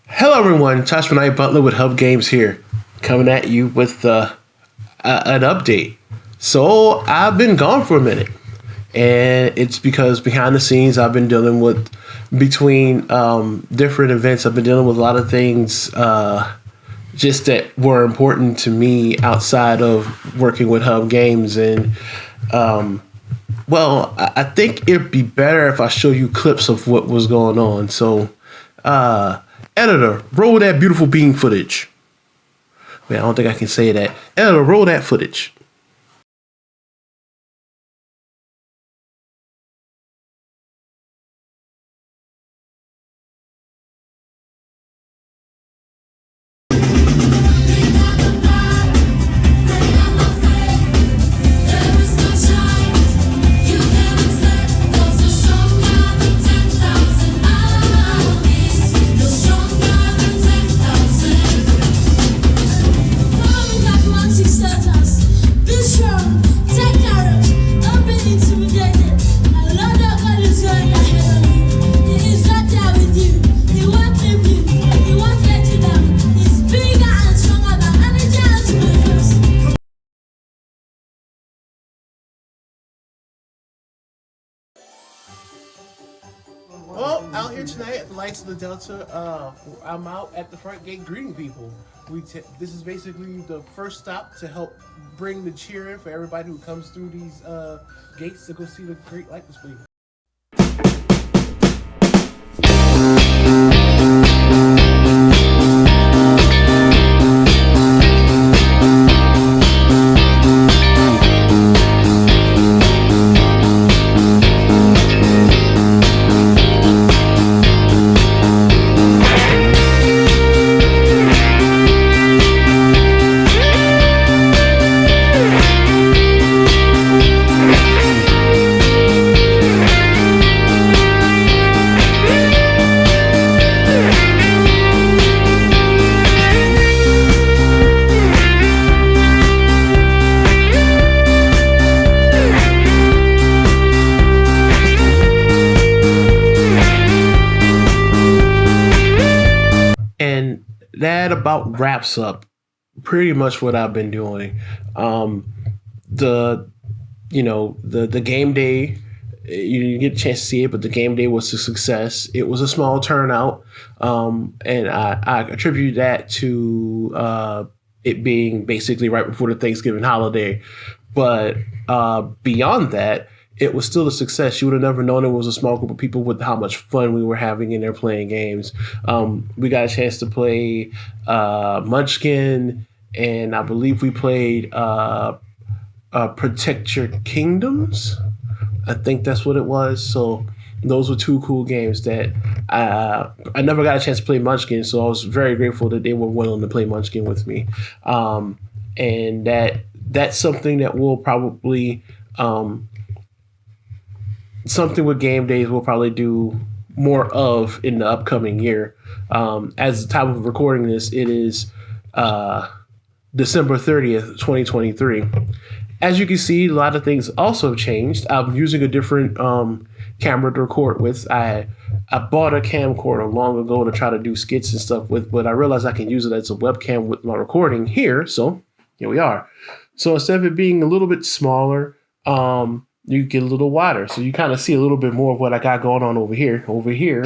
Hello, everyone. Josh Butler with Hub Games here, coming at you with an update. So I've been gone for a minute, and it's because behind the scenes I've been dealing with between different events. I've been dealing with a lot of things just that were important to me outside of working with Hub Games, and I think it'd be better if I show you clips of what was going on. So. Editor, roll that beautiful bean footage. Wait, I don't think I can say that. Editor, roll that footage. Well, out here tonight at the Lights of the Delta, I'm out at the front gate greeting people. This is basically the first stop to help bring the cheer in for everybody who comes through these gates to go see the great light display. And that about wraps up pretty much what I've been doing. The the game day, you didn't get a chance to see it, but the game day was a success. It was a small turnout, and I attribute that to it being basically right before the Thanksgiving holiday. But beyond that, it was still a success. You would have never known it was a small group of people with how much fun we were having in there playing games. We got a chance to play Munchkin, and I believe we played Protect Your Kingdoms. I think that's what it was. So those were two cool games that I never got a chance to play Munchkin, so I was very grateful that they were willing to play Munchkin with me. And that's something that we'll probably something with game days we'll probably do more of in the upcoming year. As the time of recording this, it is December 30th, 2023. As you can see, a lot of things also have changed. I'm using a different camera to record with. I bought a camcorder long ago to try to do skits and stuff with, but I realized I can use it as a webcam with my recording here. So here we are. So instead of it being a little bit smaller, you get a little wider. So you kind of see a little bit more of what I got going on over here. Over here,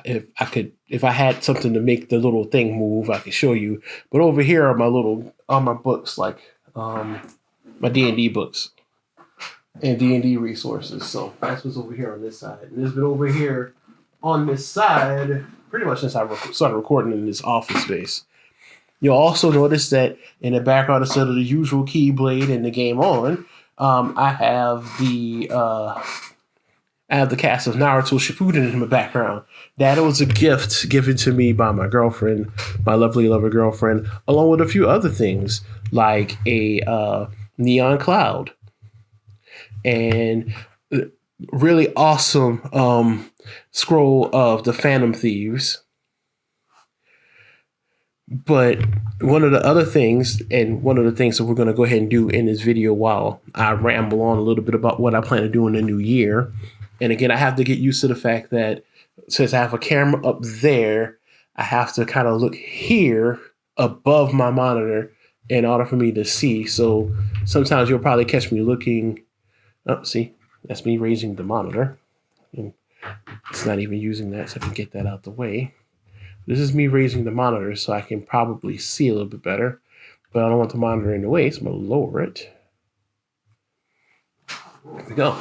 if I had something to make the little thing move, I could show you. But over here are my books, like my D&D books and D&D resources. So that's what's over here on this side. And it's been over here on this side pretty much since I started recording in this office space. You'll also notice that in the background, instead of the usual Keyblade and the Game On, I have the cast of Naruto Shippuden in the background. That was a gift given to me by my girlfriend, my lovely lover girlfriend, along with a few other things like a neon cloud and really awesome scroll of the Phantom Thieves. But one of the other things, and one of the things that we're going to go ahead and do in this video while I ramble on a little bit about what I plan to do in the new year. And again, I have to get used to the fact that since I have a camera up there, I have to kind of look here above my monitor in order for me to see. So sometimes you'll probably catch me looking. Oh, see, that's me raising the monitor. It's not even using that, so I can get that out the way. This is me raising the monitor so I can probably see a little bit better, but I don't want the monitor in the way, so I'm going to lower it. There we go.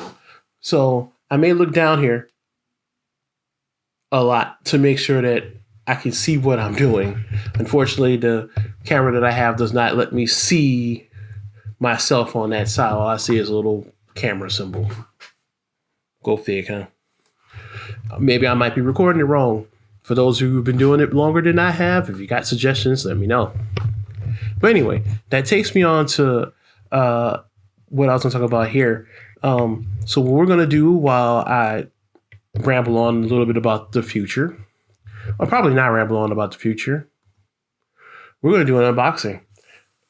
So I may look down here a lot to make sure that I can see what I'm doing. Unfortunately, the camera that I have does not let me see myself on that side. All I see is a little camera symbol. Go figure, huh? Maybe I might be recording it wrong. For those who've been doing it longer than I have, if you got suggestions, let me know. But anyway, that takes me on to what I was going to talk about here. So what we're going to do while I ramble on a little bit about the future, or probably not ramble on about the future, we're going to do an unboxing.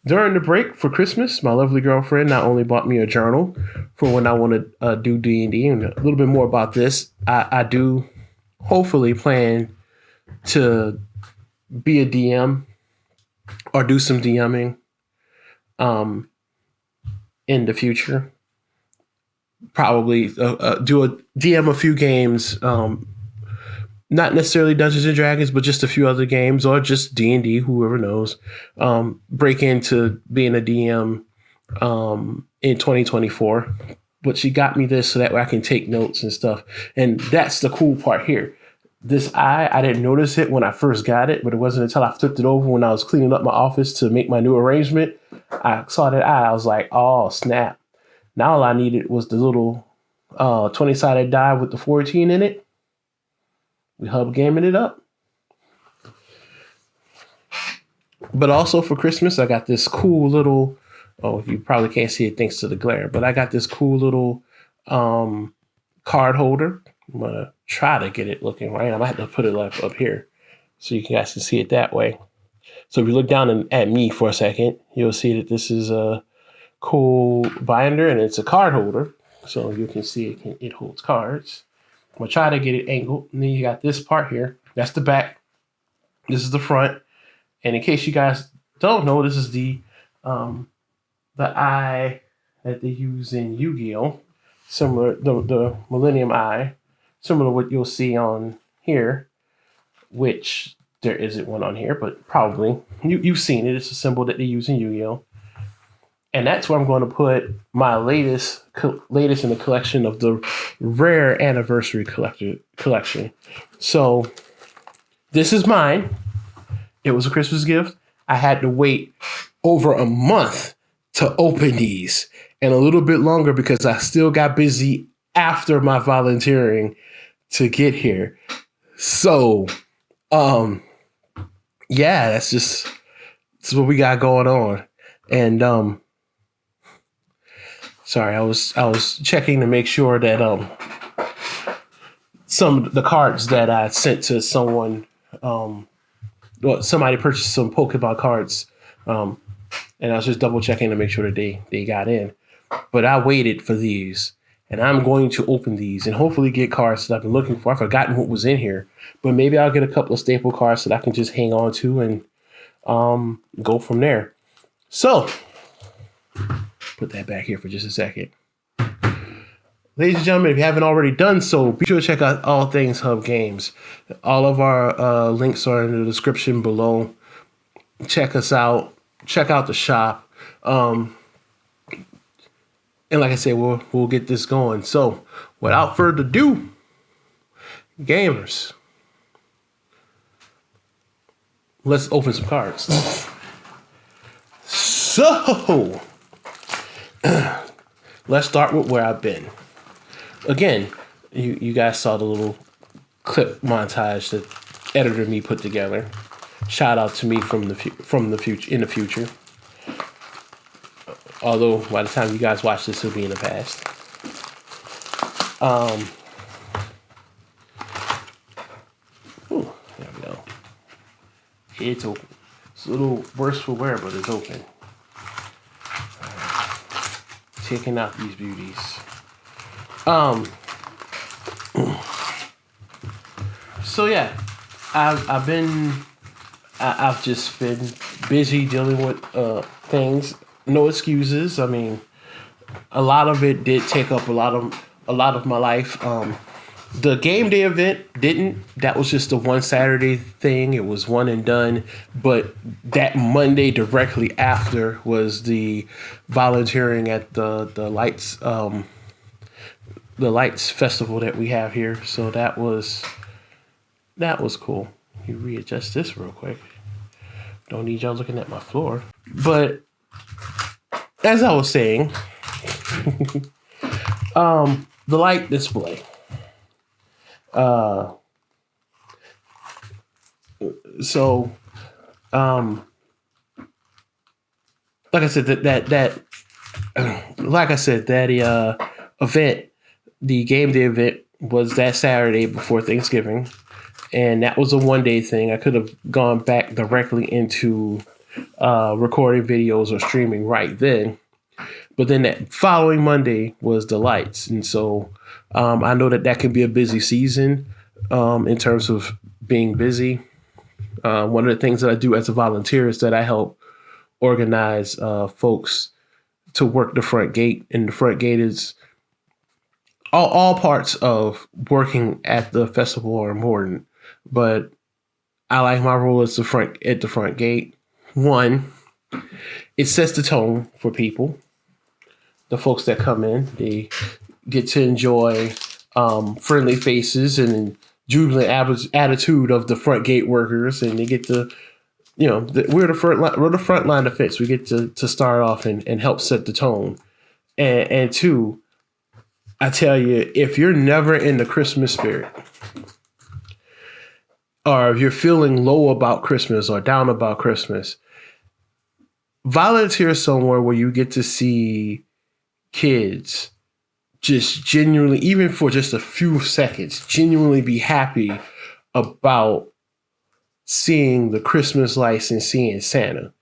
During the break for Christmas, my lovely girlfriend not only bought me a journal for when I want to do D&D, and a little bit more about this. I do hopefully plan to be a DM or do some DMing in the future. Probably do a DM a few games, not necessarily Dungeons and Dragons, but just a few other games, or just D&D, whoever knows. Break into being a DM in 2024. But she got me this so that way I can take notes and stuff. And that's the cool part here. This eye, I didn't notice it when I first got it, but it wasn't until I flipped it over when I was cleaning up my office to make my new arrangement. I saw that eye. I was like, oh, snap. Now all I needed was the little 20-sided die with the 14 in it. We hub gaming it up. But also for Christmas, I got this cool little, you probably can't see it thanks to the glare, but I got this cool little card holder. I'm going to try to get it looking right. I might have to put it like up here so you guys can see it that way. So if you look down at me for a second, you'll see that this is a cool binder and it's a card holder. So you can see it holds cards. I'm going to try to get it angled. And then you got this part here. That's the back. This is the front. And in case you guys don't know, this is the eye that they use in Yu-Gi-Oh! Similar, the Millennium Eye. Similar to what you'll see on here, which there isn't one on here, but probably you've seen it. It's a symbol that they use in Yu-Gi-Oh! And that's where I'm going to put my latest in the collection of the Rare Anniversary Collection. So this is mine. It was a Christmas gift. I had to wait over a month to open these and a little bit longer because I still got busy after my volunteering to get here. So, yeah, this is what we got going on. And, sorry, I was checking to make sure that, some of the cards that I sent to someone, somebody purchased some Pokemon cards, and I was just double checking to make sure that they got in. But I waited for these, and I'm going to open these and hopefully get cards that I've been looking for. I've forgotten what was in here, but maybe I'll get a couple of staple cards that I can just hang on to and go from there. So, put that back here for just a second. Ladies and gentlemen, if you haven't already done so, be sure to check out all things Hub Games. All of our links are in the description below. Check us out. Check out the shop. And like I said, we'll get this going. So, without further ado, gamers, let's open some cards. So, let's start with where I've been. Again, you guys saw the little clip montage that editor me put together. Shout out to me from the future. Although by the time you guys watch this, it'll be in the past. Ooh, there we go. It's open. It's a little worse for wear, but it's open. Checking out these beauties. So yeah, I've just been busy dealing with things. No excuses. I mean, a lot of it did take up a lot of my life. The game day event didn't. That was just a one Saturday thing. It was one and done. But that Monday directly after was the volunteering at the lights festival that we have here. So that was cool. Let me readjust this real quick. Don't need y'all looking at my floor. But as I was saying, the light display. So, like I said, that event, the game day event, was that Saturday before Thanksgiving, and that was a 1 day thing. I could have gone back directly into recording videos or streaming right then, but then that following Monday was the lights, and so I know that can be a busy season in terms of being busy. One of the things that I do as a volunteer is that I help organize folks to work the front gate, and the front gate is all parts of working at the festival are important, but I like my role as the front gate. One, it sets the tone for people. The folks that come in, they get to enjoy friendly faces and jubilant attitude of the front gate workers, and they get to, we're the front line of defense. We get to start off and help set the tone. And two, I tell you, if you're never in the Christmas spirit, or if you're feeling low about Christmas or down about Christmas, volunteer somewhere where you get to see kids just genuinely, even for just a few seconds, genuinely be happy about seeing the Christmas lights and seeing Santa.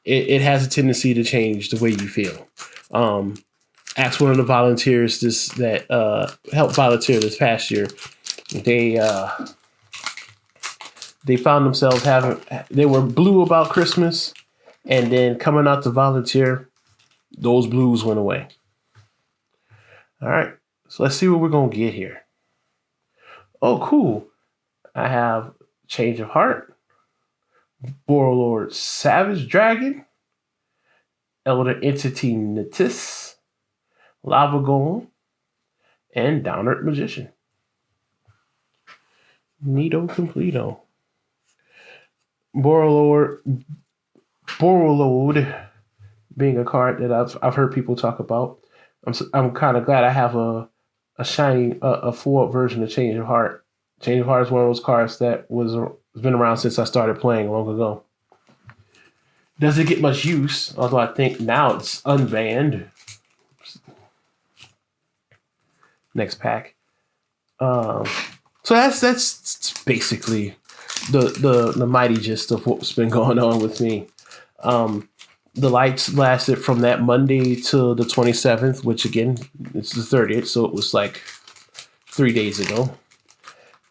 It has a tendency to change the way you feel. Asked one of the volunteers that helped volunteer this past year. They found themselves they were blue about Christmas, and then coming out to volunteer, those blues went away. All right, so let's see what we're going to get here. Oh, cool. I have Change of Heart, Borrowlord Savage Dragon, Elder Entity Natis, Lava Golem, and Downert Magician. Neato completo. Borrowlord being a card that I've heard people talk about. I'm kind of glad I have a shiny a full version of Change of Heart. Change of Heart is one of those cards that has been around since I started playing long ago. Doesn't get much use, although I think now it's unbanned. Next pack. So that's basically the mighty gist of what's been going on with me. The lights lasted from that Monday to the 27th, which again, it's the 30th, so it was like 3 days ago.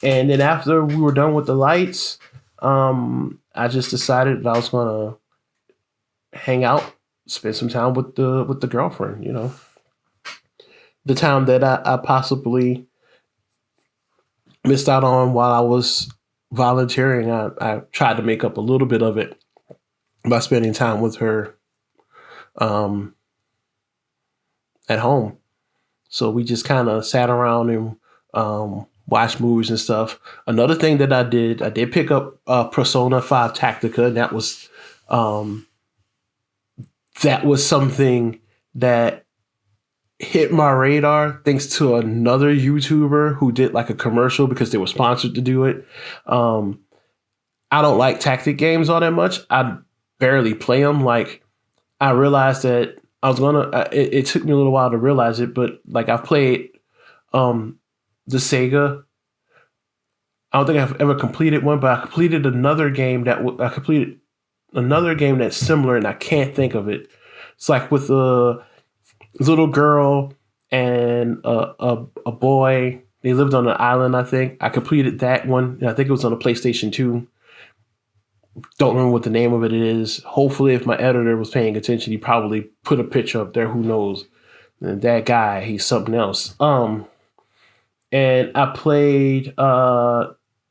And then after we were done with the lights, I just decided that I was gonna hang out, spend some time with the girlfriend. The time that I possibly missed out on while I was volunteering. I tried to make up a little bit of it by spending time with her at home. So we just kind of sat around and watched movies and stuff. Another thing that I did pick up Persona 5 Tactica, and that was something that hit my radar thanks to another YouTuber who did like a commercial because they were sponsored to do it. I don't like tactic games all that much. I barely play them. Like, I realized that I was it took me a little while to realize it, but like, I've played the Sega. I don't think I've ever completed one, but I completed another game that's similar, and I can't think of it. It's like with a little girl and a boy They lived on an island, I think. I completed that one. I think it was on a PlayStation 2. Don't remember what the name of it is. Hopefully, if my editor was paying attention, he probably put a picture up there. Who knows? And that guy, he's something else. And I played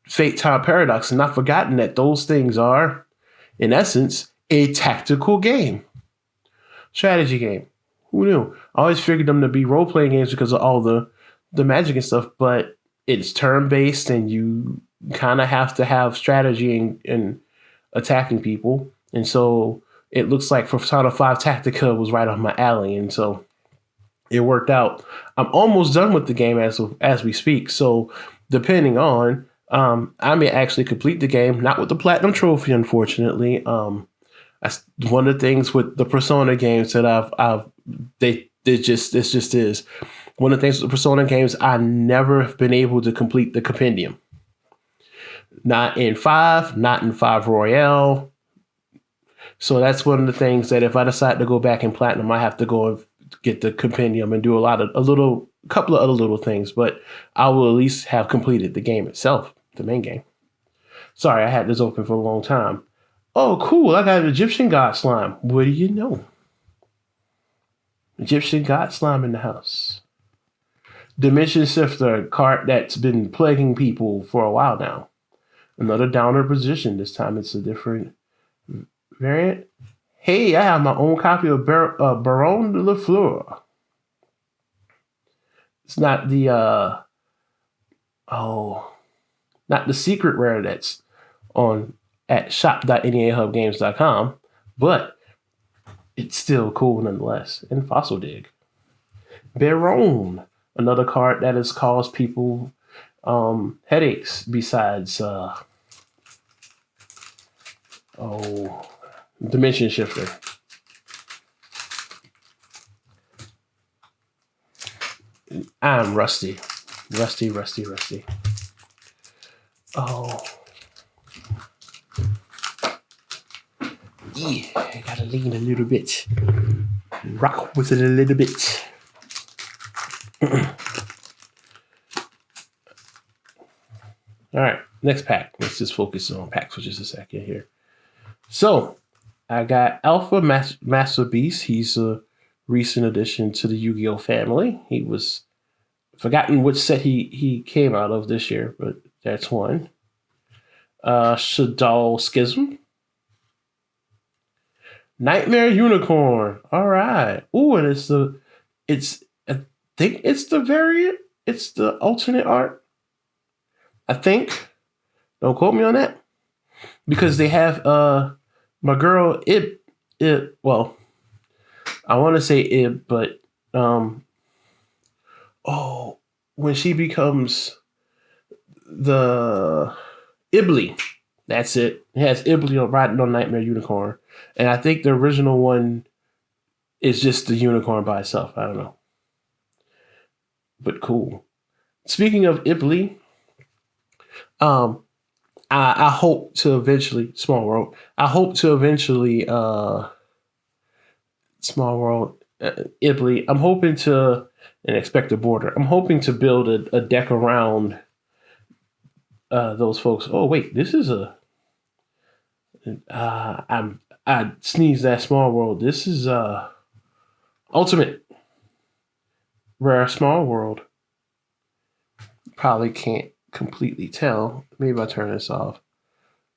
Fate Time Paradox, and I've forgotten that those things are, in essence, a tactical game. Strategy game. Who knew? I always figured them to be role-playing games because of all the magic and stuff, but it's turn-based and you kind of have to have strategy and attacking people. And so it looks like Persona 5 Tactica was right on my alley, and so it worked out. I'm almost done with the game as we speak, so depending on, I may actually complete the game, not with the Platinum Trophy, unfortunately. That's one of the things with the Persona games that it just is. One of the things with the Persona games, I never have been able to complete the compendium. Not in 5, not in 5 Royale. So that's one of the things that if I decide to go back in Platinum, I have to go and get the compendium and do a couple of other little things, but I will at least have completed the game itself, the main game. Sorry, I had this open for a long time. Oh, cool. I got an Egyptian God Slime. What do you know? Egyptian God Slime in the house. Dimension Sifter, card that's been plaguing people for a while now. Another downer position. This time it's a different variant. Hey, I have my own copy of Baron de la Fleur. It's not the not the secret rare that's on at shop.neahubgames.com, but it's still cool nonetheless. And Fossil Dig. Baron, another card that has caused people headaches besides Dimension Shifter. I'm rusty. Oh. Yeah, I gotta lean a little bit. Rock with it a little bit. All right, next pack. Let's just focus on packs for just a second here. So, I got Alpha Master Beast. He's a recent addition to the Yu-Gi-Oh family. He was forgotten which set he came out of this year, but that's one. Shadal Schism. Nightmare Unicorn. All right. Ooh, and I think it's the variant. It's the alternate art. I think. Don't quote me on that. Because they have my girl Ib. Well, I want to say Ib, but when she becomes the Ibly, that's it. It has Ibly riding on Nightmare Unicorn. And I think the original one is just the unicorn by itself. I don't know. But cool. Speaking of Ibly, I hope to eventually Small World. I hope to eventually Small World Ibly. I'm hoping to and Expect a Border. I'm hoping to build a deck around those folks. Oh wait, this is a. I sneezed that Small World. This is Ultimate Rare Small World. Probably can't completely tell. Maybe I'll turn this off.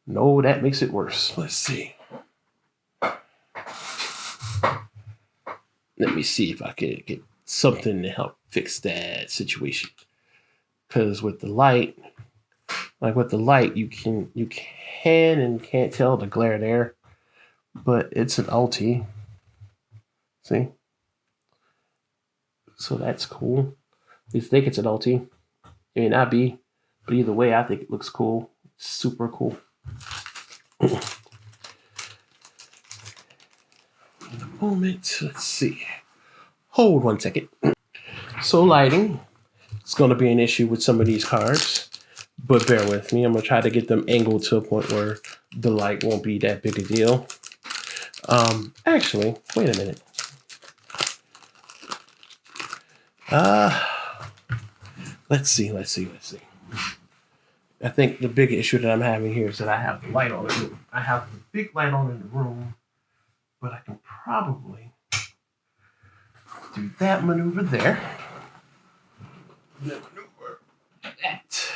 No, that makes it worse. Let's see. Let me see if I can get something to help fix that situation. Because with the light, you can and can't tell the glare there. But it's an ulti. See? So that's cool. At least I think it's an ulti. It may not be. But either way, I think it looks cool. Super cool. In a moment, let's see. Hold 1 second. So lighting, it's going to be an issue with some of these cards, but bear with me. I'm going to try to get them angled to a point where the light won't be that big a deal. Actually, wait a minute. Let's see. I think the big issue that I'm having here is that I have the light on. I have the big light on in the room, but I can probably do that maneuver there. Maneuver that.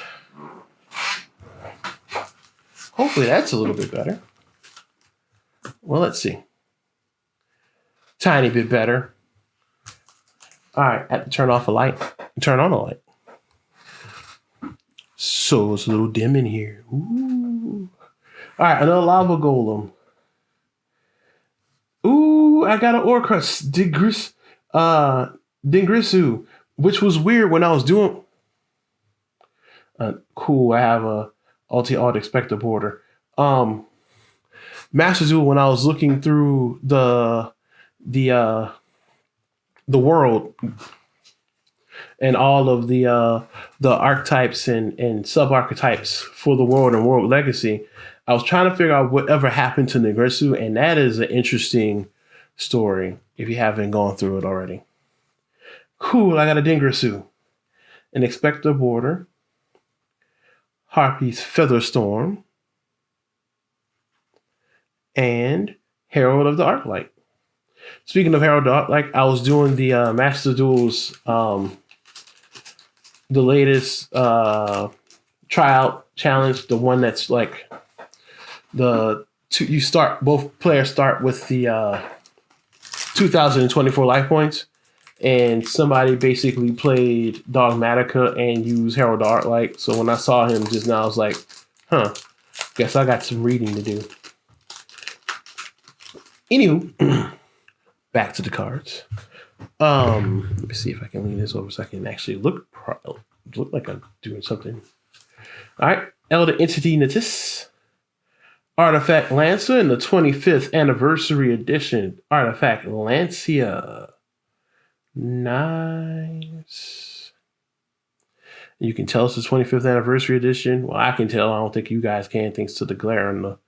Hopefully that's a little bit better. Well, let's see. Tiny bit better. All right, I have to turn off a light and turn on a light. So it's a little dim in here. Ooh. All right, another lava golem. Ooh, I got an ore crust. Dingrisu, which was weird when I was doing. Cool, I have a alt expector border. Master Duel, when I was looking through the world and all of the archetypes and sub archetypes for the world and world legacy, I was trying to figure out whatever happened to Nigresu, and that is an interesting story if you haven't gone through it already. Cool, I got a Dingrisu, an expector border, Harpy's Featherstorm, and Herald of the Arclight. Speaking of Herald of the Arclight, I was doing the Master Duels, the latest tryout challenge, the one that's like both players start with the 2024 life points, and somebody basically played Dogmatica and used Herald of the Arclight. So when I saw him just now, I was like, guess I got some reading to do. Anywho, back to the cards. Let me see if I can lean this over so I can actually look like I'm doing something. All right, Elder Entity Natis, Artifact Lancer in the 25th Anniversary Edition. Artifact Lancia. Nice. You can tell it's the 25th Anniversary Edition. Well, I can tell. I don't think you guys can, thanks to the glare on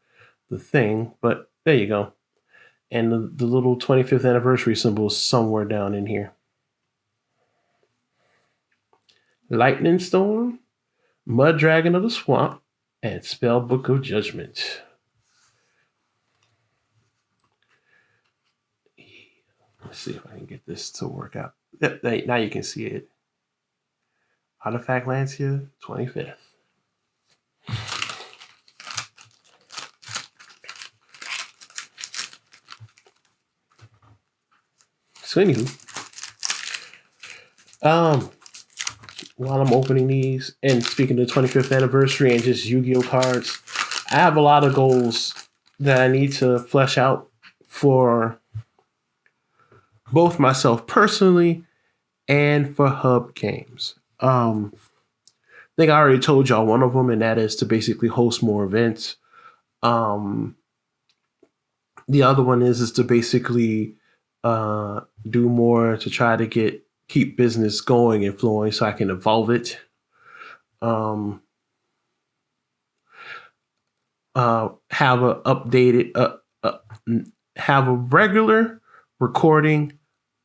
the thing. But there you go. And the little 25th Anniversary symbol is somewhere down in here. Lightning Storm, Mud Dragon of the Swamp, and Spellbook of Judgment. Let's see if I can get this to work out. Yep, now you can see it. Artifact Lancia, 25th. So anywho, while I'm opening these and speaking of the 25th anniversary and just Yu-Gi-Oh cards, I have a lot of goals that I need to flesh out for both myself personally and for Hub Games. I think I already told y'all one of them, and that is to basically host more events. The other one is to basically do more to try to keep business going and flowing so I can evolve it. Have a regular recording,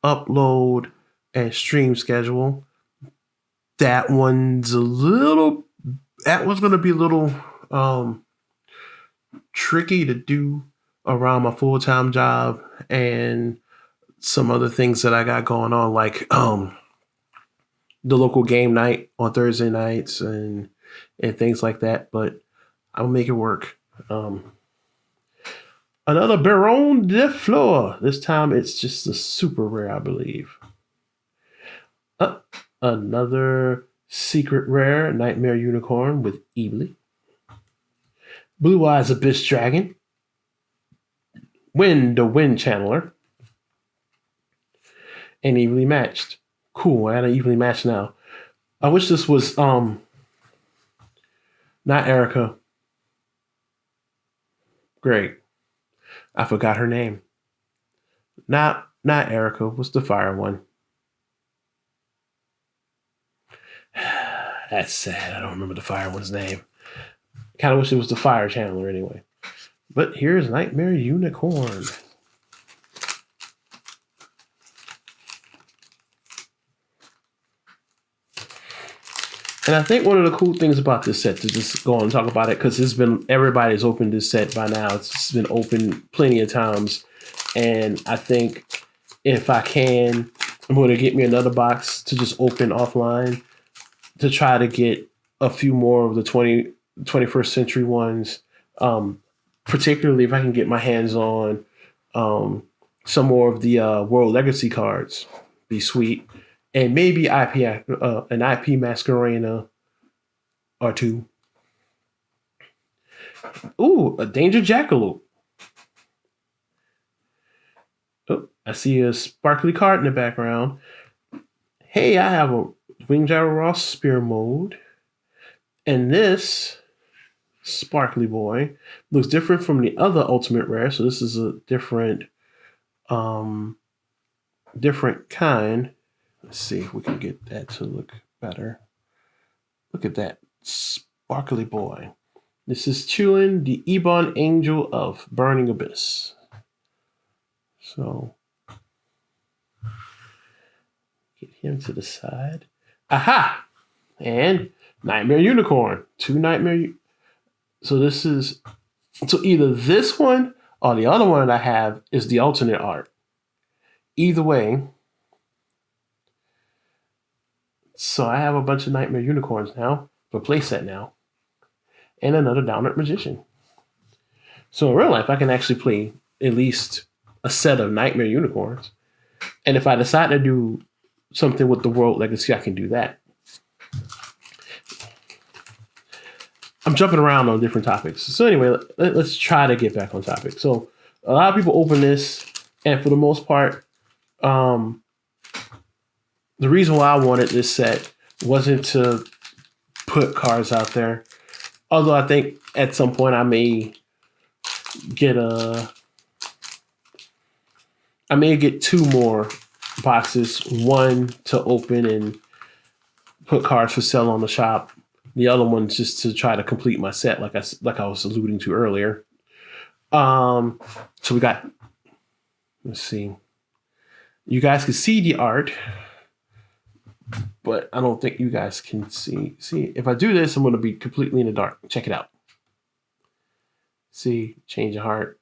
upload, and stream schedule. That one's going to be a little tricky to do around my full-time job and some other things that I got going on, like the local game night on Thursday nights and things like that. But I'll make it work. Another Baron de Fleur. This time it's just a super rare, I believe. Another secret rare, Nightmare Unicorn with Ebly. Blue Eyes Abyss Dragon. Wind Channeler. And evenly matched. Cool, I had an evenly matched now. I wish this was not Erica. Great. I forgot her name. Not Erica. What's the fire one? That's sad. I don't remember the fire one's name. Kind of wish it was the fire channeler anyway. But here's Nightmare Unicorn. And I think one of the cool things about this set, to just go on and talk about it, because everybody's opened this set by now. It's been open plenty of times. And I think if I can, I'm going to get me another box to just open offline to try to get a few more of the 21st century ones. Particularly if I can get my hands on some more of the World Legacy cards. Be sweet. And maybe an IP Masquerena or two. Ooh, a Danger Jackalope. Oh, I see a sparkly card in the background. Hey, I have a Wing Gyro Ross Spear mode. And this sparkly boy looks different from the other Ultimate Rare. So this is a different kind. Let's see if we can get that to look better. Look at that sparkly boy. This is Chulin, the Ebon Angel of Burning Abyss. So get him to the side. Aha! And Nightmare Unicorn. 2 Nightmare. So either this one or the other one that I have is the alternate art. Either way. So I have a bunch of Nightmare Unicorns now for playset now. And another Downward Magician. So in real life, I can actually play at least a set of Nightmare Unicorns. And if I decide to do something with the World Legacy, I can do that. I'm jumping around on different topics. So anyway, let's try to get back on topic. So a lot of people open this, and for the most part, the reason why I wanted this set wasn't to put cards out there. Although I think at some point I may get 2 more boxes. One to open and put cards for sale on the shop. The other one's just to try to complete my set, like I was alluding to earlier. So we got. Let's see. You guys can see the art, but I don't think you guys can see. See, if I do this, I'm going to be completely in the dark. Check it out. See, change of heart.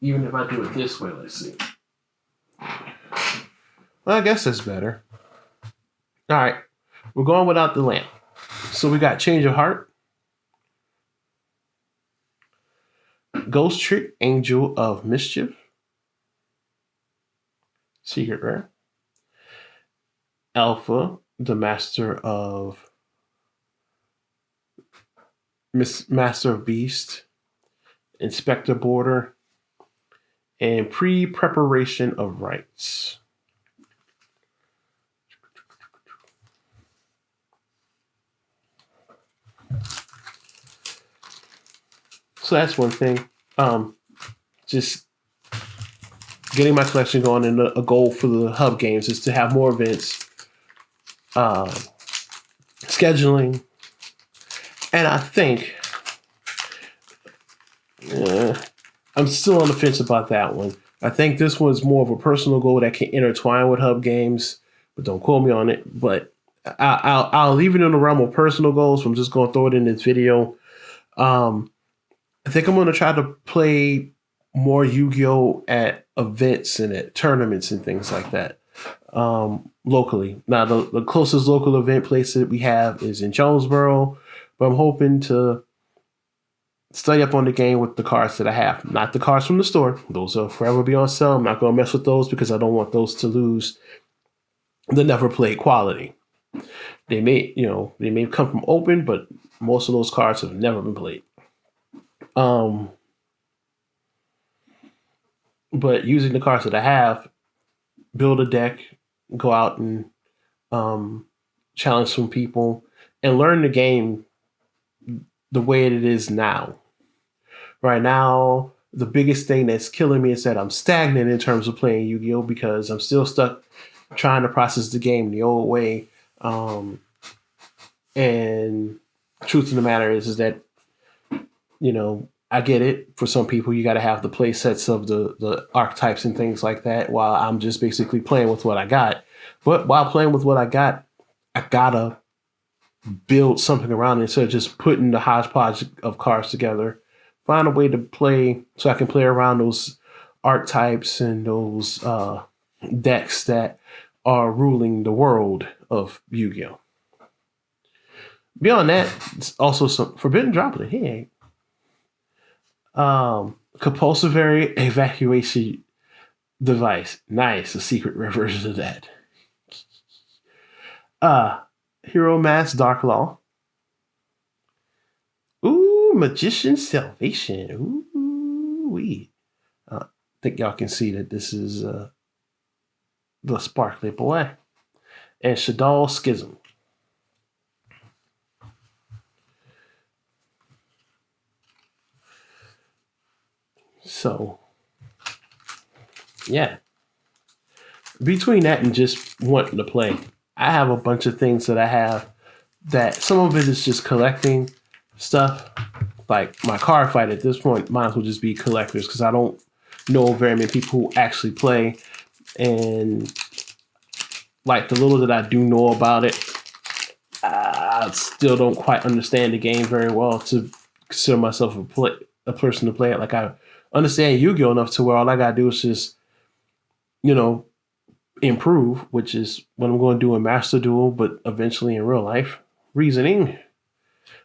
Even if I do it this way, let's see. Well, I guess that's better. All right. We're going without the lamp. So we got Change of Heart. Ghost Trick, Angel of Mischief. Secret Rare. Alpha, the Master of Beast. Inspector Border. And Pre-Preparation of Rites. So that's one thing. Just getting my collection going, and a goal for the hub games is to have more events, scheduling, and I think I'm still on the fence about that one. I think this one's more of a personal goal that can intertwine with hub games, but don't quote me on it. But I'll leave it in the realm of personal goals. So I'm just going to throw it in this video. I think I'm going to try to play more Yu-Gi-Oh! At events and at tournaments and things like that locally. Now, the closest local event place that we have is in Jonesboro, but I'm hoping to study up on the game with the cards that I have. Not the cards from the store. Those will forever be on sale. I'm not going to mess with those because I don't want those to lose the never played quality. They may come from open, but most of those cards have never been played. But using the cards that I have, build a deck, go out and challenge some people, and learn the game the way it is now. Right now, the biggest thing that's killing me is that I'm stagnant in terms of playing Yu-Gi-Oh! Because I'm still stuck trying to process the game the old way. And truth of the matter is that, I get it. For some people, you got to have the play sets of the archetypes and things like that, while I'm just basically playing with what I got. But while playing with what I got, I gotta build something around it instead of just putting the hodgepodge of cards together. Find a way to play so I can play around those archetypes and those decks that are ruling the world of Yu-Gi-Oh. Beyond that, it's also some Forbidden Droplet. Hey, compulsory evacuation device. Nice, a secret rare version of that. Hero Mask Dark Law. Ooh, Magician Salvation. Ooh, wee. I think y'all can see that this is the Sparkly Boy. And Shadal Schism. So, yeah. Between that and just wanting to play, I have a bunch of things that I have that some of it is just collecting stuff. Like my card fight at this point might as well just be collectors because I don't know very many people who actually play. And like the little that I do know about it, I still don't quite understand the game very well to consider myself a person to play it. Like I understand Yu-Gi-Oh enough to where all I gotta do is just, improve, which is what I'm going to do in Master Duel, but eventually in real life. Reasoning.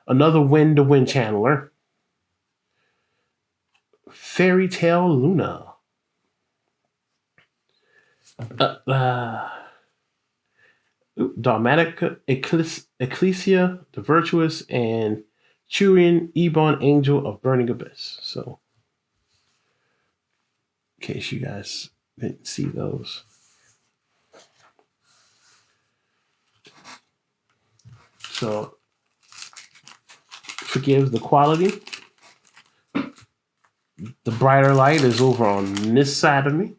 Another win-to-win channeler. Fairy Tale Luna. Dharmatica Ecclesia, the Virtuous, and Churian Ebon Angel of Burning Abyss. So, in case you guys didn't see those. So, forgive the quality. The brighter light is over on this side of me.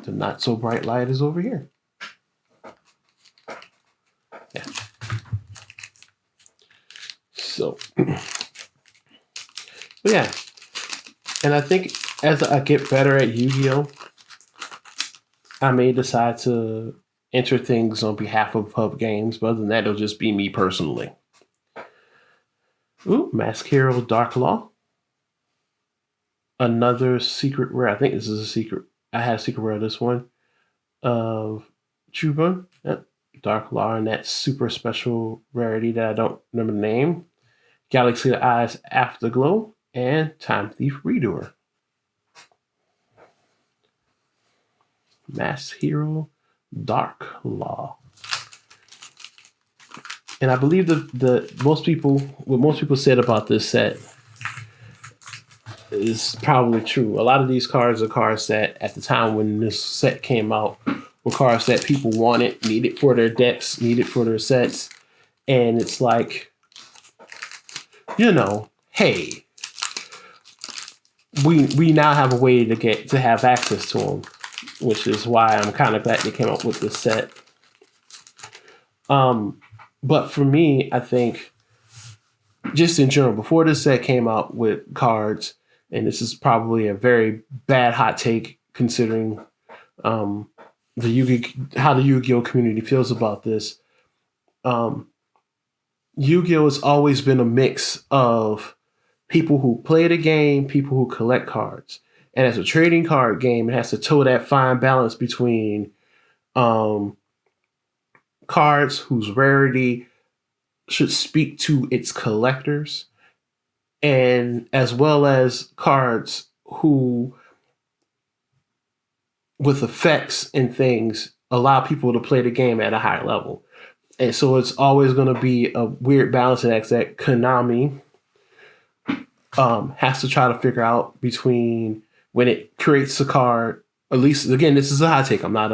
The not so bright light is over here. Yeah. So, yeah. And I think as I get better at Yu-Gi-Oh, I may decide to enter things on behalf of Hub Games, but other than that, it'll just be me personally. Ooh, Mask Hero Dark Law. Another secret rare. I think this is a secret. I had a secret rare of this one. Of H.U.B. Yep. Dark Law, and that super special rarity that I don't remember the name. Galaxy of Eyes Afterglow, and Time Thief Redoer. Mask Hero Dark Law. And I believe what most people said about this set is probably true. A lot of these cards are cards that at the time when this set came out were cards that people wanted, needed for their decks, needed for their sets. And it's like, hey, we now have a way to have access to them, which is why I'm kind of glad they came up with this set. But for me, I think just in general, before this set came out with cards, and this is probably a very bad hot take considering how the Yu-Gi-Oh community feels about this. Yu-Gi-Oh has always been a mix of people who play the game, people who collect cards. And as a trading card game, it has to toe that fine balance between cards whose rarity should speak to its collectors, and as well as cards who, with effects and things, allow people to play the game at a higher level. And so it's always going to be a weird balancing act that Konami has to try to figure out between when it creates a card. At least, again, this is a hot take. I'm not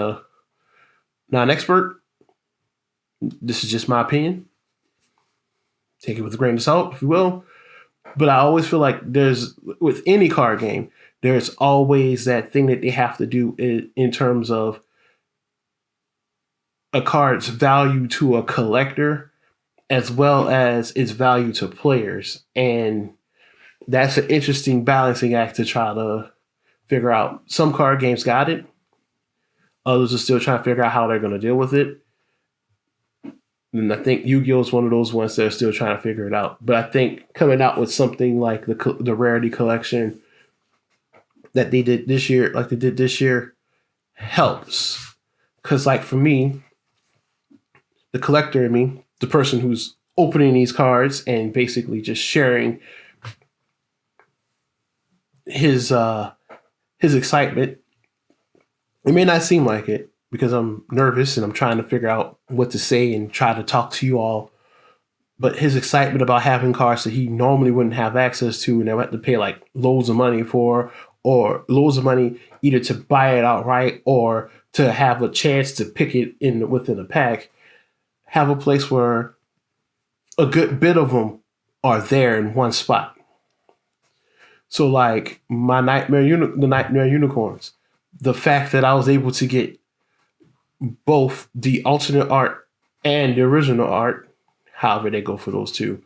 an expert. This is just my opinion. Take it with a grain of salt, if you will. But I always feel like with any card game, there's always that thing that they have to do in terms of a card's value to a collector as well as its value to players. And that's an interesting balancing act to try to figure out. Some card games got it. Others are still trying to figure out how they're going to deal with it. And I think Yu-Gi-Oh is one of those ones that are still trying to figure it out. But I think coming out with something like the Rarity Collection that they did this year, helps. Because like for me, the collector in me, the person who's opening these cards and basically just sharing his excitement. It may not seem like it because I'm nervous and I'm trying to figure out what to say and try to talk to you all. But his excitement about having cards that he normally wouldn't have access to and they would have to pay like loads of money for, or loads of money either to buy it outright or to have a chance to pick it in within a pack, have a place where a good bit of them are there in one spot. So like the Nightmare Unicorns, the fact that I was able to get both the alternate art and the original art, however they go for those two,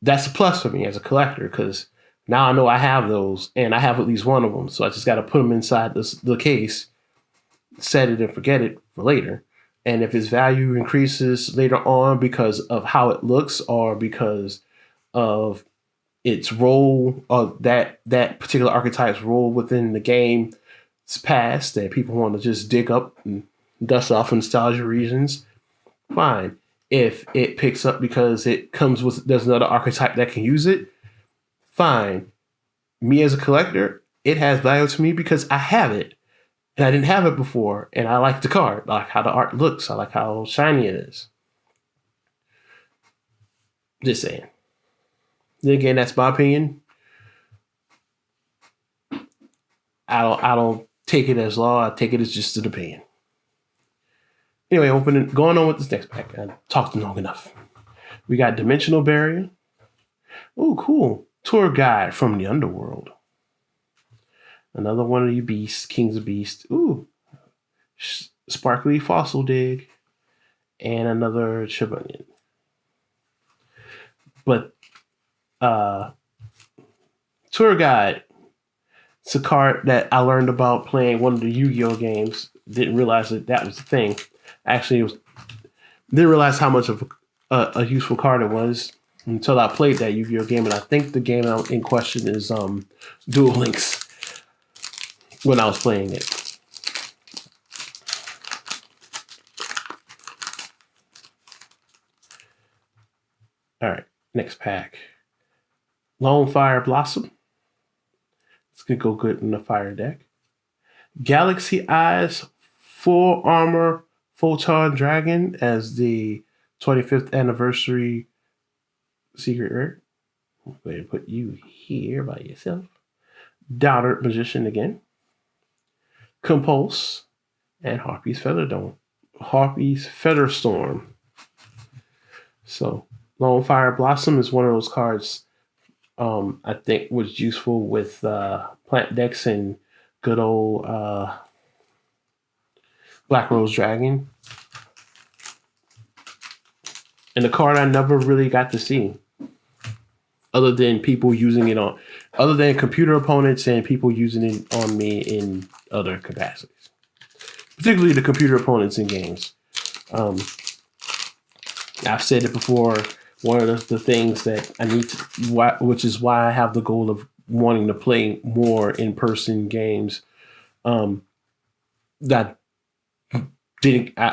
that's a plus for me as a collector because now I know I have those and I have at least one of them. So I just got to put them inside the case, set it and forget it for later. And if its value increases later on because of how it looks or because of its role or that particular archetype's role within the game's past that people want to just dig up and dust off for nostalgia reasons, fine. If it picks up because it comes with there's another archetype that can use it, fine. Me as a collector, it has value to me because I have it. And I didn't have it before. And I like the card. I like how the art looks. I like how shiny it is. Just saying. Then again, that's my opinion. I don't take it as law. I take it as just an opinion. Anyway, going on with this next pack. I talked long enough. We got Dimensional Barrier. Oh, cool. Tour Guide from the Underworld. Another one of you beasts, Kings of Beasts. Ooh. Sparkly Fossil Dig. And another Chibunion. But Tour Guide. It's a card that I learned about playing one of the Yu-Gi-Oh games. Didn't realize that was the thing. Actually, didn't realize how much of a useful card it was until I played that Yu-Gi-Oh game. And I think the game in question is Duel Links when I was playing it. All right, next pack. Lone Fire Blossom. It's going to go good in the fire deck. Galaxy Eyes Full Armor Photon Dragon as the 25th anniversary secret rare. I'm going to put you here by yourself. Doubter Magician again. Compulse and Harpy's Feather Storm. So Lone Fire Blossom is one of those cards I think was useful with plant decks and good old Black Rose Dragon. And the card I never really got to see. Other than people using it other than computer opponents and people using it on me in other capacities. Particularly the computer opponents in games. I've said it before, one of the things that I need to, which is why I have the goal of wanting to play more in-person games, that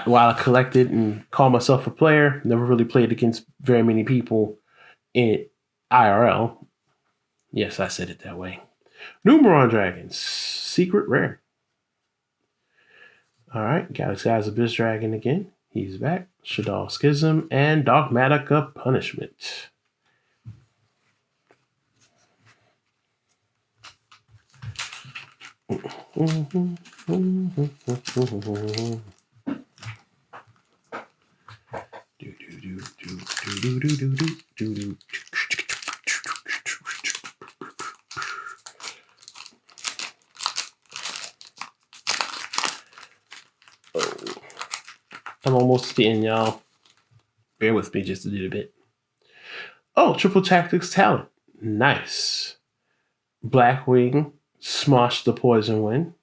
while I collected and called myself a player, never really played against very many people in IRL. Yes, I said it that way. Numeron Dragons, secret rare. All right, Galaxy Eyes Abyss Dragon again. He's back. Shaddoll Schism and Dogmatica Punishment. I'm almost to the end, y'all. Bear with me just a little bit. Oh, Triple Tactics Talent. Nice. Blackwing, Smosh the Poison Wind.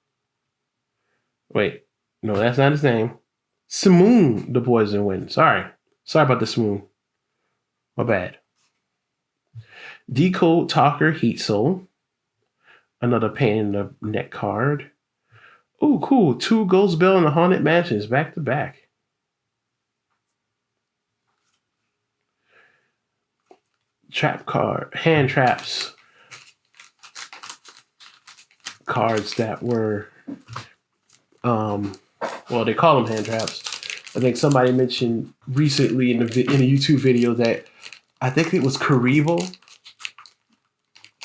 Wait, no, that's not his name. Simoon, the poison win. Sorry about the Simoon. My bad. Decode Talker Heat Soul. Another pain in the neck card. Oh, cool. 2 Ghost Bell in the Haunted Mansions back to back. Trap card. Hand traps. Cards that were, well, they call them hand traps. I think somebody mentioned recently in a YouTube video that I think it was Karibo.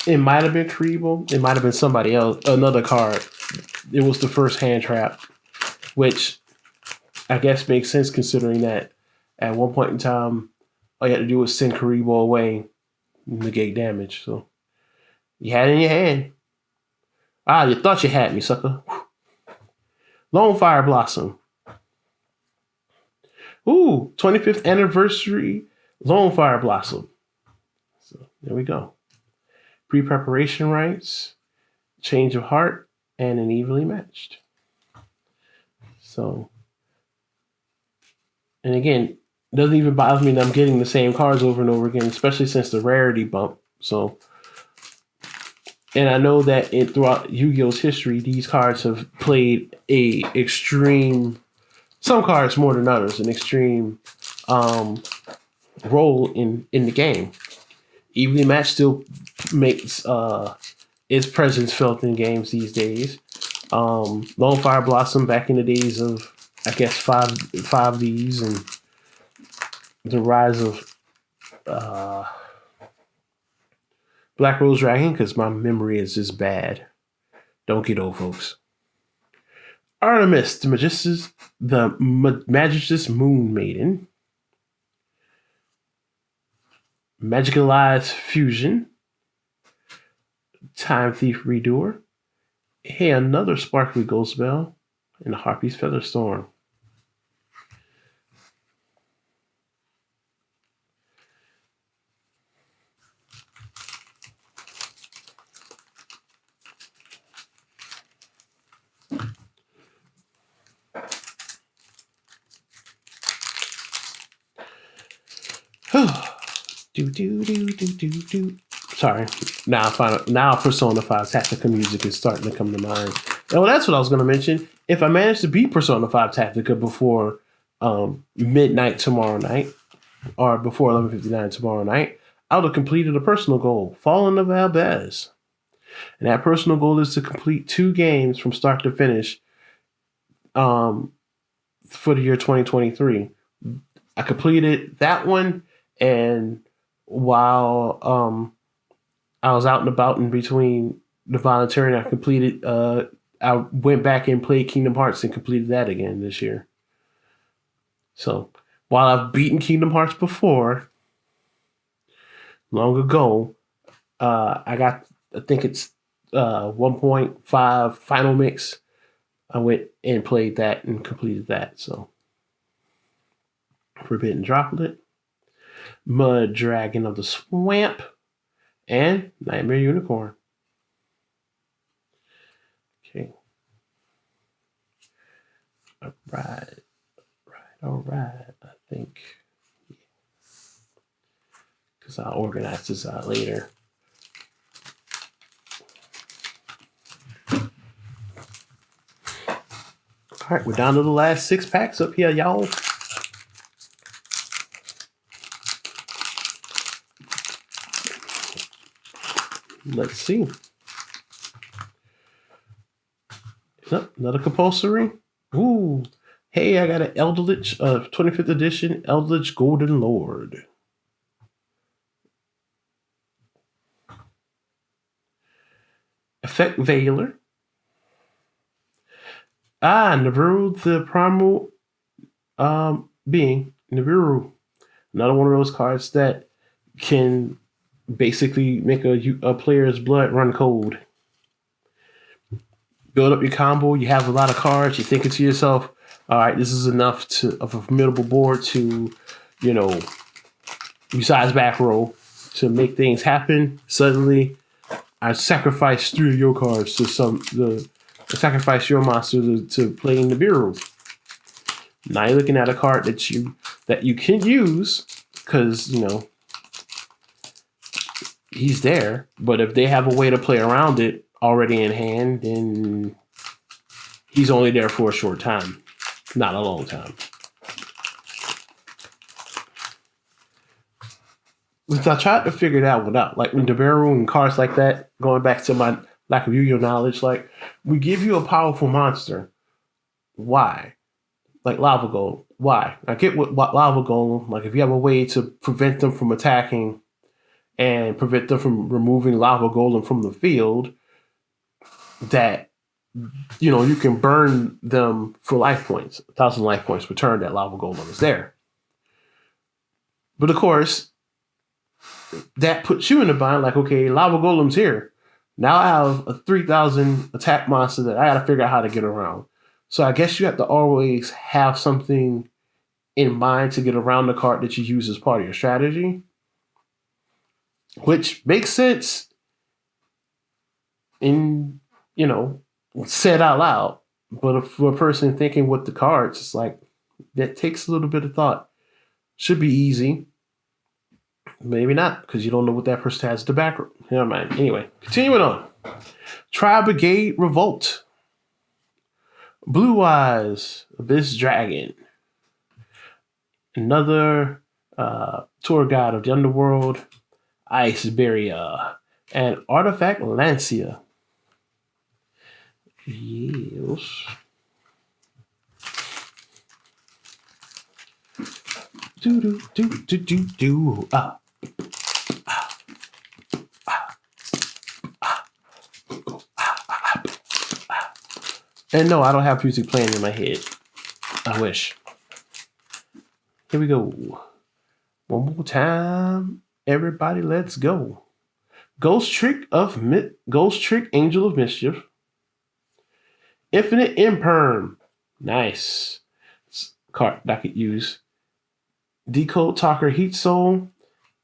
It might have been Karibo. It might have been somebody else, another card. It was the first hand trap, which I guess makes sense considering that at one point in time, all you had to do was send Karibo away and negate damage. So you had it in your hand. Ah, you thought you had me, sucker. Lone Fire Blossom. Ooh, 25th anniversary Lone Fire Blossom. So there we go. Pre-preparation rights, change of heart, and an evenly matched. So, and again, it doesn't even bother me that I'm getting the same cards over and over again, especially since the rarity bump. So, and I know that throughout Yu-Gi-Oh's history, these cards have played a extreme, some cards more than others, an extreme role in the game. Evenly matched still makes its presence felt in games these days. Lone Fire Blossom back in the days of, I guess, 5Ds and the rise of Black Rose Dragon, because my memory is just bad. Don't get old, folks. Artemis, the Magicus Moon Maiden. Magicalized Fusion. Time Thief Redoer. Hey, another Sparkly Ghost Bell. And the Harpy's Feather Storm. Sorry. Now Persona 5 Tactica music is starting to come to mind. Oh, that's what I was going to mention. If I manage to beat Persona 5 Tactica before midnight tomorrow night, or before 11:59 tomorrow night, I would have completed a personal goal, Fallen of Valdez. And that personal goal is to complete 2 games from start to finish for the year 2023. I completed that one, and while I was out and about in between the volunteering, I went back and played Kingdom Hearts and completed that again this year. So while I've beaten Kingdom Hearts before, long ago, I think it's 1.5 Final Mix. I went and played that and completed that. So Forbidden Droplet, Mud Dragon of the Swamp, and Nightmare Unicorn. Okay. All right. I think, because I'll organize this out later. All right, we're down to the last 6 packs up here, y'all. Let's see. Oh, another compulsory. Ooh. Hey, I got an Eldritch 25th edition Eldritch Golden Lord. Effect Veiler. Nibiru the Primal Being. Nibiru. Another one of those cards that can basically make a player's blood run cold. Build up your combo. You have a lot of cards. You're thinking to yourself, all right, this is enough of a formidable board to, besides back row, to make things happen. Suddenly, I sacrifice 3 of your cards to sacrifice your monster to play in the bureau. Now you're looking at a card that you can use because he's there. But if they have a way to play around it already in hand, then he's only there for a short time, not a long time. Because I tried to figure that one out. Like when Deberu and cards like that, going back to my lack of Yu-Gi-Oh knowledge, like we give you a powerful monster. Why? Like Lava Golem. Why? I get what Lava Golem, like if you have a way to prevent them from attacking and prevent them from removing Lava Golem from the field, that you can burn them for life points. 1,000 life points return that Lava Golem is there. But of course, that puts you in a bind, like, okay, Lava Golem's here. Now I have a 3,000 attack monster that I got to figure out how to get around. So I guess you have to always have something in mind to get around the card that you use as part of your strategy, which makes sense in, said out loud. But for a person thinking with the cards, it's like, that takes a little bit of thought. Should be easy. Maybe not, because you don't know what that person has to back. Never mind. Anyway, continuing on. Tri-Brigade Revolt. Blue Eyes, Abyss Dragon. Another tour guide of the underworld. Iceberria. And Artifact Lancia. Yes. Do. And no, I don't have music playing in my head. I wish. Here we go. One more time. Everybody, let's go. Ghost Trick Angel of Mischief. Infinite Imperm. Nice. Card that I could use. Decode Talker Heat Soul.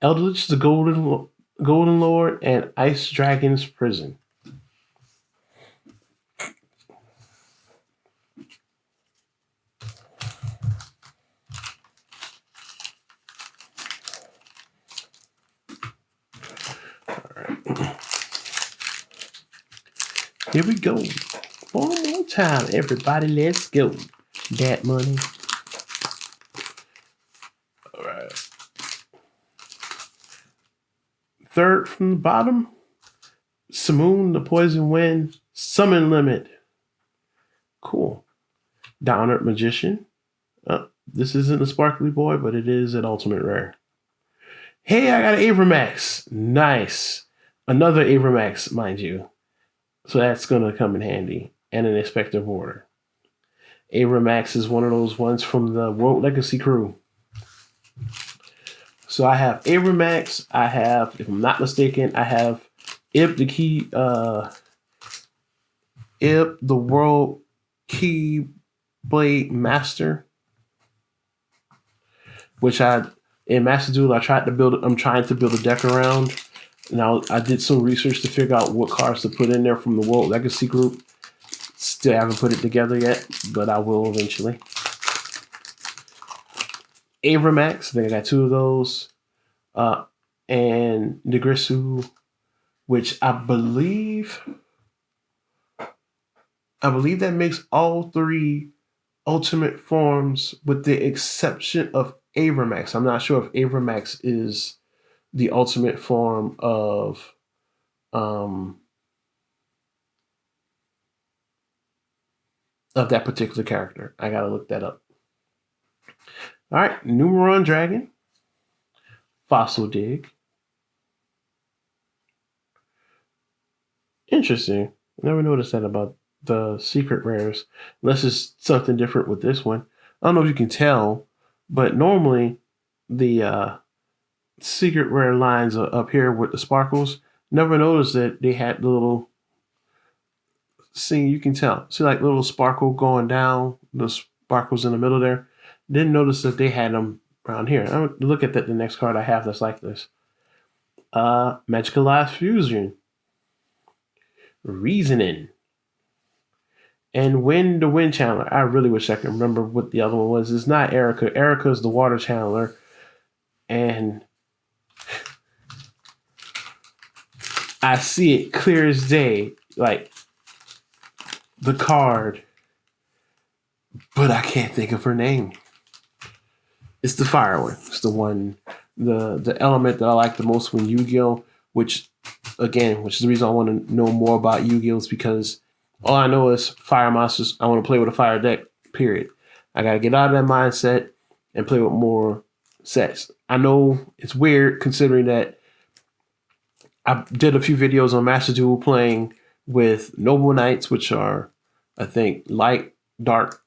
Eldritch the Golden Lord. And Ice Dragon's Prison. Here we go. One more time, everybody. Let's go. That money. All right. Third from the bottom. Simoon, the Poison Wind. Summon Limit. Cool. Downert Magician. This isn't a Sparkly Boy, but it is an Ultimate Rare. Hey, I got an Avramax. Nice. Another Avramax, mind you. So that's going to come in handy. And an Inspector Border. Avramax is one of those ones from the World Legacy crew. So I have Avramax. I have, if I'm not mistaken, I have H.U.B, the World Keyblade Master. Which in Master Duel, I'm trying to build a deck around. Now, I did some research to figure out what cards to put in there from the World Legacy group. Still haven't put it together yet, but I will eventually. Avramax, I think I got 2 of those. And Negrisu, which I believe that makes all 3 ultimate forms with the exception of Avramax. I'm not sure if Avramax is the ultimate form of that particular character. I gotta look that up. All right, Numeron Dragon, Fossil Dig. Interesting. I never noticed that about the secret rares, unless it's something different with this one. I don't know if you can tell, but normally the secret rare lines are up here with the sparkles. Never noticed that they had the little you can tell. See, like little sparkle going down, the sparkles in the middle there. Didn't notice that they had them around here. I'm gonna look at the next card I have that's like this. Magicalized Fusion. Reasoning. And Win the Wind Channeler. I really wish I could remember what the other one was. It's not Erica. Erica is the Water Channeler. And I see it clear as day, like the card, but I can't think of her name. It's the fire one. It's the one, the element that I like the most when Yu-Gi-Oh! Which is the reason I want to know more about Yu-Gi-Oh! Is because all I know is fire monsters. I want to play with a fire deck, period. I got to get out of that mindset and play with more sets. I know it's weird considering that I did a few videos on Master Duel playing with Noble Knights, which are, I think, light, dark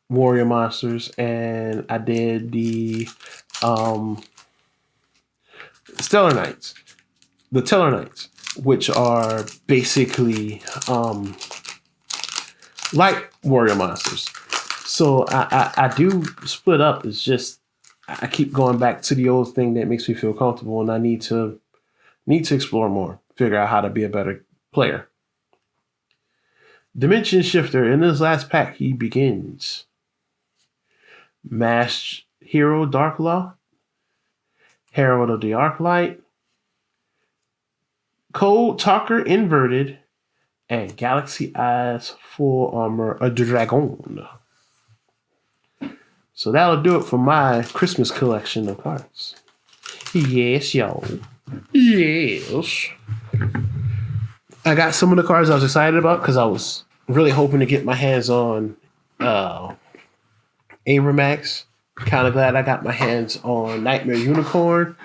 warrior monsters, and I did the Stellar Knights, the Teller Knights, which are basically light warrior monsters. So I do split up. It's just I keep going back to the old thing that makes me feel comfortable, and I need to explore more, figure out how to be a better player. Dimension Shifter. In this last pack, he begins. Masked Hero Darklaw, Herald of the Arclight, Cold Talker Inverted, and Galaxy Eyes Full Armor a Dragon. So that'll do it for my Christmas collection of cards. Yes, y'all. Yes. I got some of the cards I was excited about because I was really hoping to get my hands on Abramax. Kind of glad I got my hands on Nightmare Unicorn.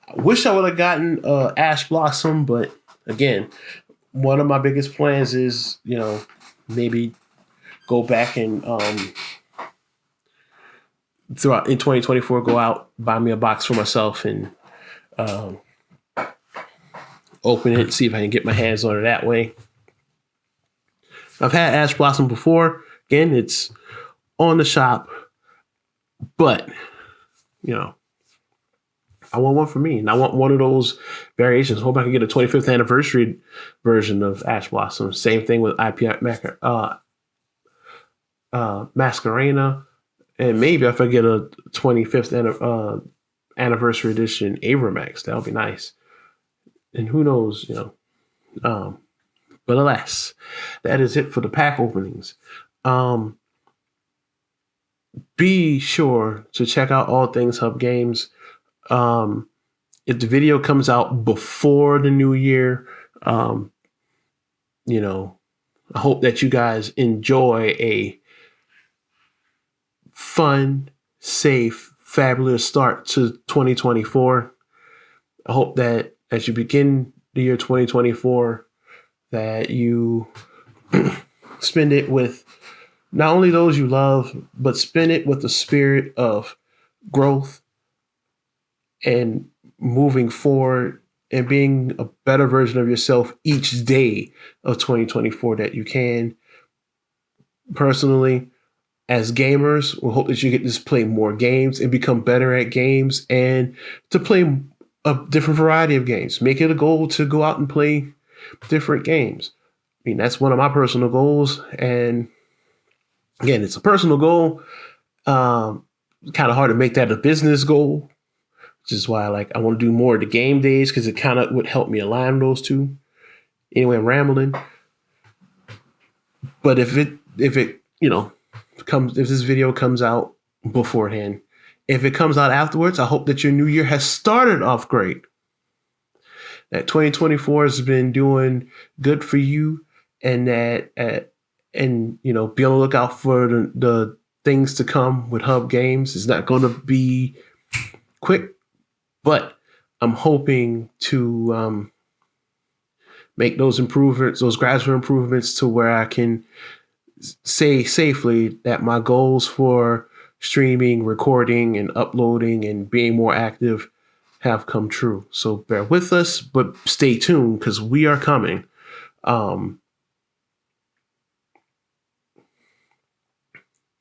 I wish I would have gotten Ash Blossom, but again, one of my biggest plans is, maybe go back and throughout in 2024, go out, buy me a box for myself and open it, see if I can get my hands on it that way. I've had Ash Blossom before. Again, it's on the shop, but I want one for me, and I want one of those variations. Hope I can get a 25th anniversary version of Ash Blossom. Same thing with Masquerena, and maybe if I get a 25th anniversary edition Abramax, that would be nice. And who knows, but alas, that is it for the pack openings. Be sure to check out all things Hub Games. If the video comes out before the new year, I hope that you guys enjoy a fun, safe, fabulous start to 2024. I hope that as you begin the year 2024, that you spend it with not only those you love, but spend it with the spirit of growth and moving forward and being a better version of yourself each day of 2024 that you can. Personally, as gamers, we hope that you get to play more games and become better at games and to play a different variety of games. Make it a goal to go out and play different games. I mean, that's one of my personal goals. And again, it's a personal goal. Kind of hard to make that a business goal, which is why I want to do more of the game days because it kind of would help me align those two. Anyway, I'm rambling. But if this video comes out beforehand, if it comes out afterwards, I hope that your new year has started off great. That 2024 has been doing good for you, and that be on the lookout for the things to come with Hub Games. It's not going to be quick, but I'm hoping to make those improvements, those gradual improvements, to where I can say safely that my goals for streaming, recording, and uploading and being more active have come true. So bear with us, but stay tuned because we are coming.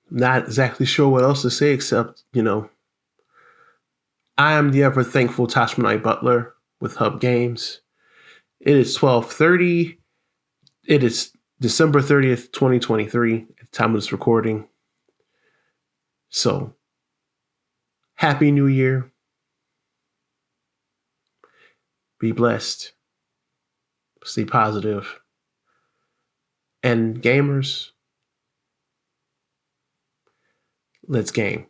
Not exactly sure what else to say except, I am the ever thankful Tashmanite Butler with Hub Games. It is 12:30. It is December 30th, 2023, at the time of this recording. So, Happy New Year. Be blessed. Stay positive. And gamers, let's game.